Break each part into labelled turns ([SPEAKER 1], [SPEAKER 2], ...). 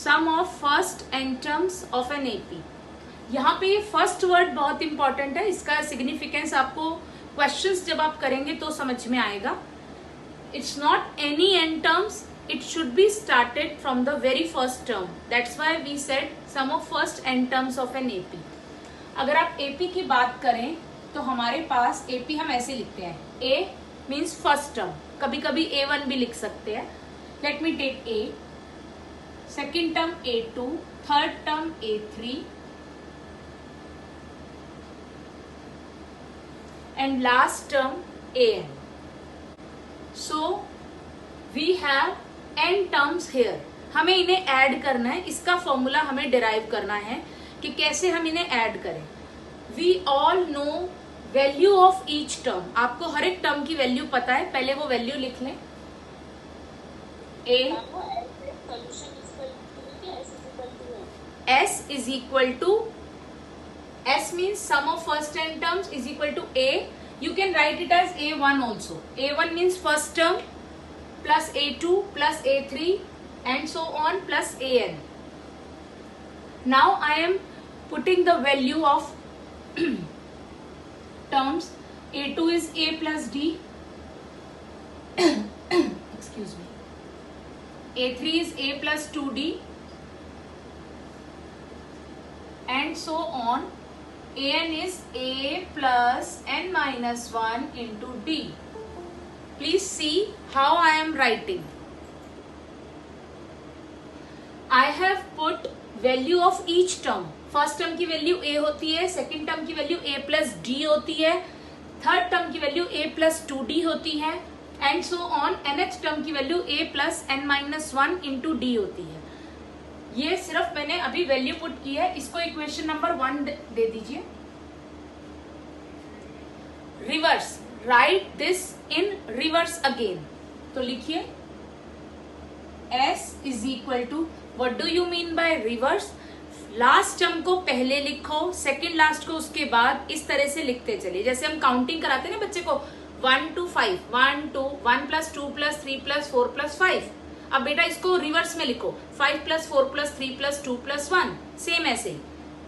[SPEAKER 1] Some of first n terms of an AP. यहाँ पे ये फर्स्ट वर्ड बहुत इंपॉर्टेंट है, इसका सिग्निफिकेंस आपको क्वेश्चंस जब आप करेंगे तो समझ में आएगा। It's not any n terms, it should be started from the very first term. That's why we said sum of first n terms of an AP. अगर आप AP की बात करें तो हमारे पास AP हम ऐसे लिखते हैं, A means first term, कभी कभी A1 भी लिख सकते हैं. Let me take A, second term A2, third term A3 and last term AN. So we have n terms here. हमें इन्हें ऐड करना है, इसका फॉर्मूला हमें डिराइव करना है कि कैसे हम इन्हें ऐड करें. We all know value of each term. आपको हर एक टर्म की वैल्यू पता है, पहले वो वैल्यू लिख लें. A S is equal to, S means sum of first n terms is equal to a. You can write it as A1 also. A1 means first term plus A2 plus A3 and so on plus AN. Now I am putting the value of terms. A2 is A plus D. Excuse me. A3 is A plus 2D and so on. AN is A plus n minus 1 into D. Please see how I am writing. I have put value of each term. First term की value A होती है, second term की value A plus D होती है, third term की value A plus 2D होती है and so on. nth term की value A plus n minus 1 into D होती है. ये सिर्फ मैंने अभी वैल्यू पुट की है. इसको इक्वेशन नंबर 1 दे दीजिए. Reverse, write this in reverse again. तो लिखिए S is equal to, what do you mean by reverse? Last term को पहले लिखो, सेकेंड लास्ट को उसके बाद, इस तरह से लिखते चलिए. जैसे हम काउंटिंग कराते हैं ना बच्चे को, 1 to 5, 1 to 1 plus 2 plus 3 plus 4 plus 5. अब बेटा इसको रिवर्स में लिखो, 5 plus 4 plus 3 plus 2 plus 1. Same ऐसे ही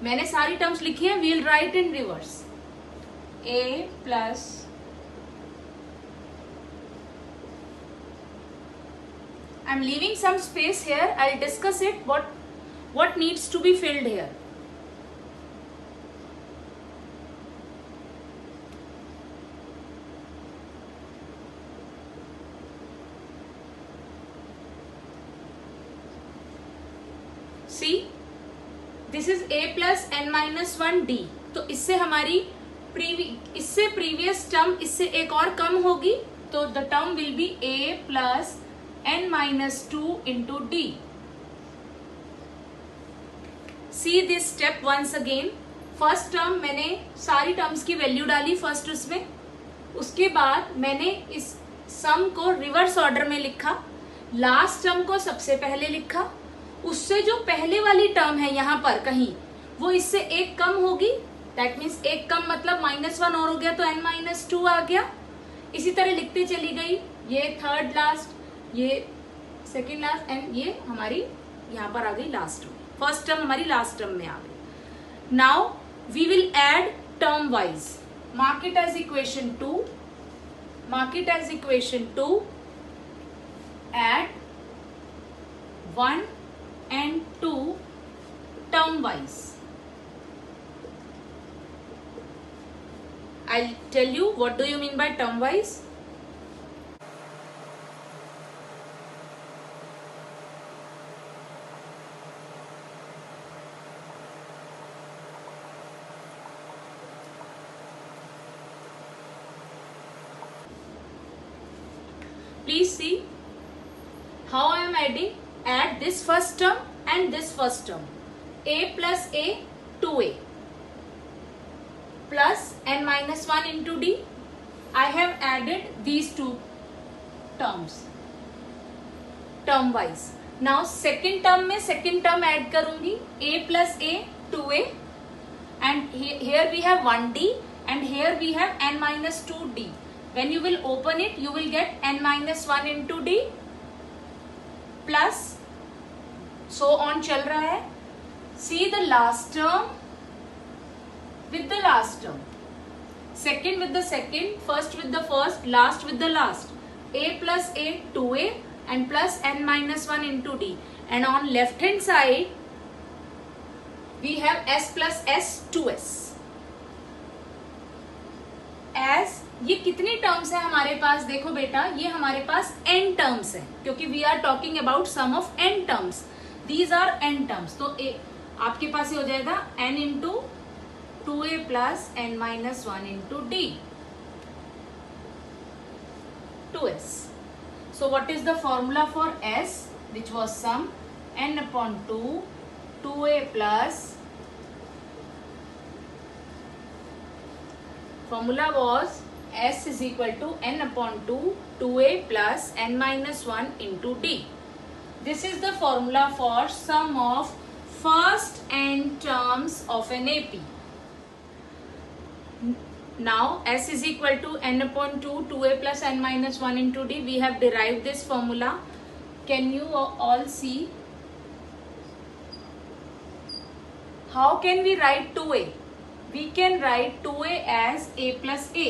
[SPEAKER 1] मैंने सारी टर्म्स लिखी है. We'll write in reverse. A plus I'm leaving some space here. I'll discuss it. What needs to be filled here. See, this is A plus n minus 1 D. तो इससे हमारी इससे प्रीवियस टर्म इससे एक और कम होगी, तो the term will be A plus n minus 2 into D. See this step once again. First term मैंने सारी टर्म्स की वैल्यू डाली फर्स्ट उसमें, उसके बाद मैंने इस सम को रिवर्स ऑर्डर में लिखा. लास्ट टर्म को सबसे पहले लिखा, उससे जो पहले वाली टर्म है यहाँ पर कहीं, वो इससे एक कम होगी. दैट मीन्स एक कम मतलब -1 और हो गया तो n minus 2 आ गया. इसी तरह लिखते चली गई. ये थर्ड लास्ट, ये सेकेंड लास्ट एंड ये हमारी यहाँ पर आ गई लास्ट टर्म. फर्स्ट टर्म हमारी लास्ट टर्म में आ गई. Now we will add term wise. Mark it as equation 2. Mark it as equation 2. Add 1 and 2 term wise. I'll tell you what do you mean by term wise. Please see how I am adding. Add this first term and this first term. A plus A, 2A plus n minus 1 into D. I have added these two terms term wise. Now second term में second term add करूंगी. A plus A, 2A and here we have 1D and here we have n minus 2D. When you will open it, you will get n minus 1 into D plus so on चल रहा है. See the last term with the last term, second with the second, first with the first, last with the last. A plus A 2A and plus n minus 1 into D, and on left hand side we have S plus S 2S. as ये कितनी terms है हमारे पास? देखो बेटा, ये हमारे पास n terms है, क्योंकि we are talking about sum of n terms. These are n terms. तो आपके पास ये हो जाएगा n into 2a plus n minus 1 into D, 2s. So what is the formula for S, which was sum n upon 2, 2a plus, formula was S is equal to n upon 2, 2a plus n minus 1 into D. This is the formula for sum of first n terms of an AP. Now S is equal to n upon 2, 2a plus n minus 1 into D. We have derived this formula. Can you all see? How can we write 2a? We can write 2a as a plus a.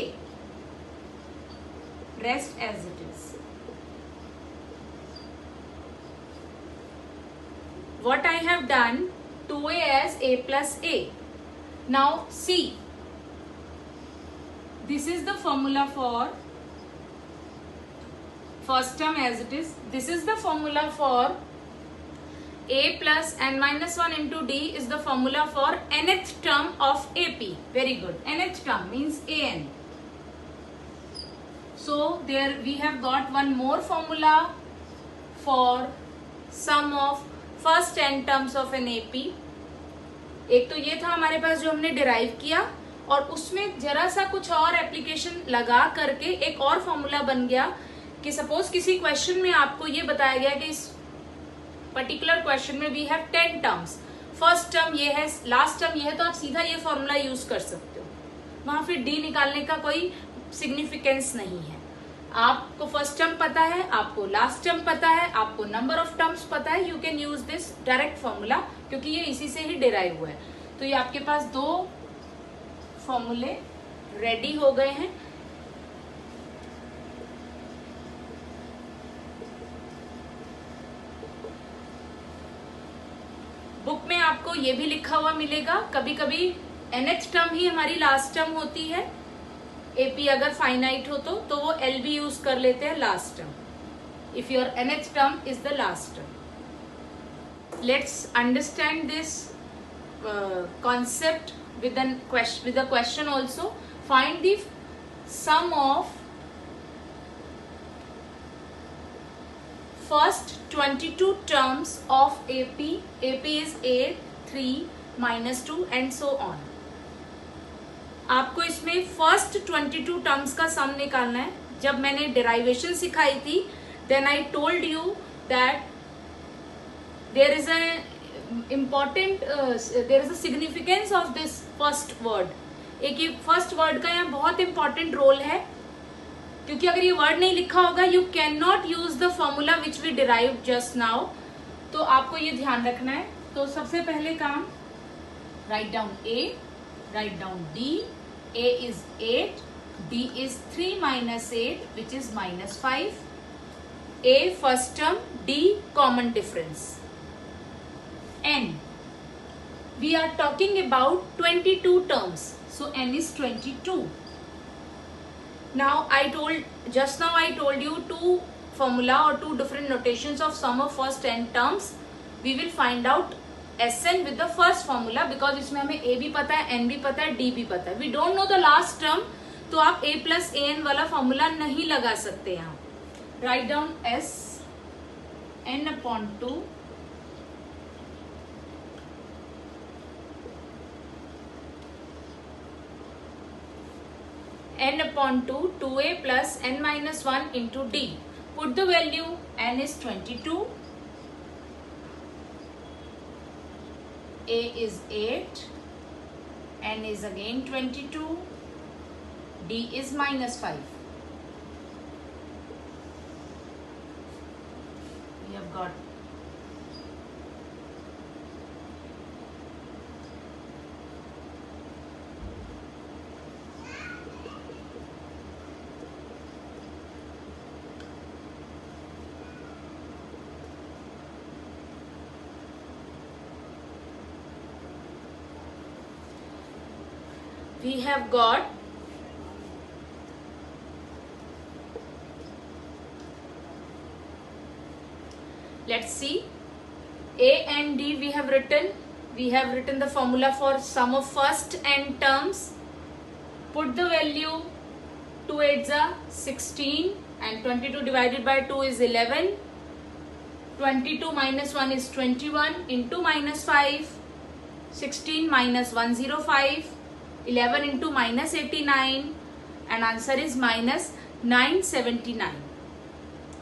[SPEAKER 1] Rest as it is. What I have done, 2a as a plus a. Now see. This is the formula for first term as it is. This is the formula for a plus n minus 1 into D is the formula for nth term of AP. Very good. Nth term means an. So there we have got one more formula for sum of first n terms of an AP. एक तो ये था हमारे पास जो हमने derive किया, और उसमें जरा सा कुछ और एप्लीकेशन लगा करके एक और फॉर्मूला बन गया कि सपोज किसी क्वेश्चन में आपको ये बताया गया कि इस पर्टिकुलर क्वेश्चन में we have 10 terms, first term ये है, लास्ट टर्म ये है, तो आप सीधा ये फॉर्मूला यूज कर सकते हो. वहां फिर डी निकालने का कोई सिग्निफिकेंस नहीं है. आपको फर्स्ट टर्म पता है, आपको लास्ट टर्म पता है, आपको नंबर ऑफ टर्म्स पता है, you can use this direct formula, क्योंकि ये इसी से ही डिराइव हुआ है. तो ये आपके पास दो फॉर्मूले रेडी हो गए हैं. बुक में आपको ये भी लिखा हुआ मिलेगा. कभी कभी nth टर्म ही हमारी लास्ट टर्म होती है. एपी अगर फाइनाइट हो तो वो एल भी यूज कर लेते हैं last term, if your nth term is the last term. Let's understand this concept with a question also. Find the sum of first 22 terms of AP. AP is 8, 3, minus 2 and so on. आपको इसमें first 22 terms का सम निकालना है. जब मैंने derivation सिखाई थी, then I told you that there is a important there is a significance of this first word. एक ये फर्स्ट वर्ड का यहाँ बहुत इंपॉर्टेंट रोल है, क्योंकि अगर ये वर्ड नहीं लिखा होगा you can not use the formula which we derive just now. तो आपको ये ध्यान रखना है. तो सबसे पहले काम, write down a, write down d. a is 8, d is 3 minus 8 which is minus 5. a first term, d common difference. N, we are talking about 22 terms, so n is 22. Now just now I told you two formula or two different notations of sum of first n terms. We will find out Sn with the first formula, because इसमें हमें a भी पता है, n भी पता है, d भी पता है. We don't know the last term, तो आप a plus an वाला फॉर्मूला नहीं लगा सकते यहाँ. Write down S n upon 2 n upon 2, 2a plus n minus 1 into d. Put the value. N is 22, a is 8, n is again 22, d is minus 5. We have got we have got let's see, A and D we have written. We have written the formula for sum of first n terms. Put the value 2 8s are 16 and 22 divided by 2 is 11. 22 minus 1 is 21 into minus 5. 16 minus 105. 11 into minus 89 and answer is minus 979.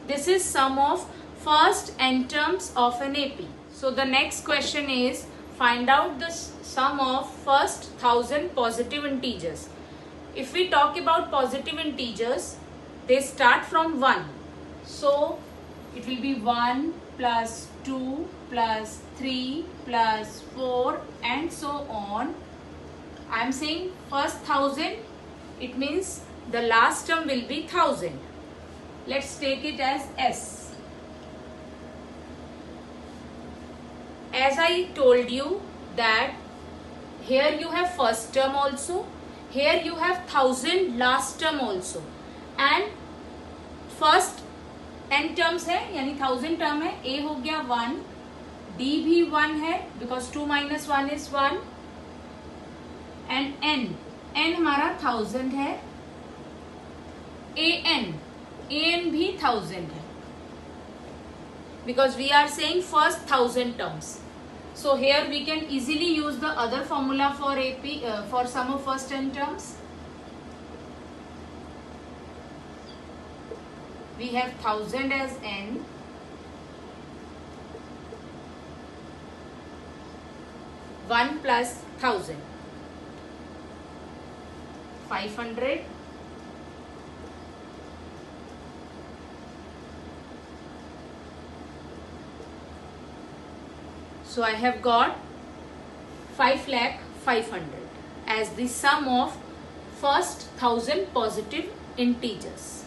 [SPEAKER 1] This is sum of first n terms of an AP. So the next question is find out the sum of first 1000 positive integers. If we talk about positive integers, they start from 1. So it will be 1 plus 2 plus 3 plus 4 and so on. I am saying first 1000, it means the last term will be 1000. Let's take it as S. As I told you that here you have first term also, here you have 1000 last term also, and first n terms है यानी 1000 term है. A हो गया 1, D भी 1 है because 2 minus 1 is 1 and n हमारा 1000 है. an भी 1000 है because we are saying first 1000 terms. So here we can easily use the other formula for AP for sum of first n terms. We have 1000 as n. One plus 1000. 500. So I have got 5,500,000 as the sum of first 1000 positive integers.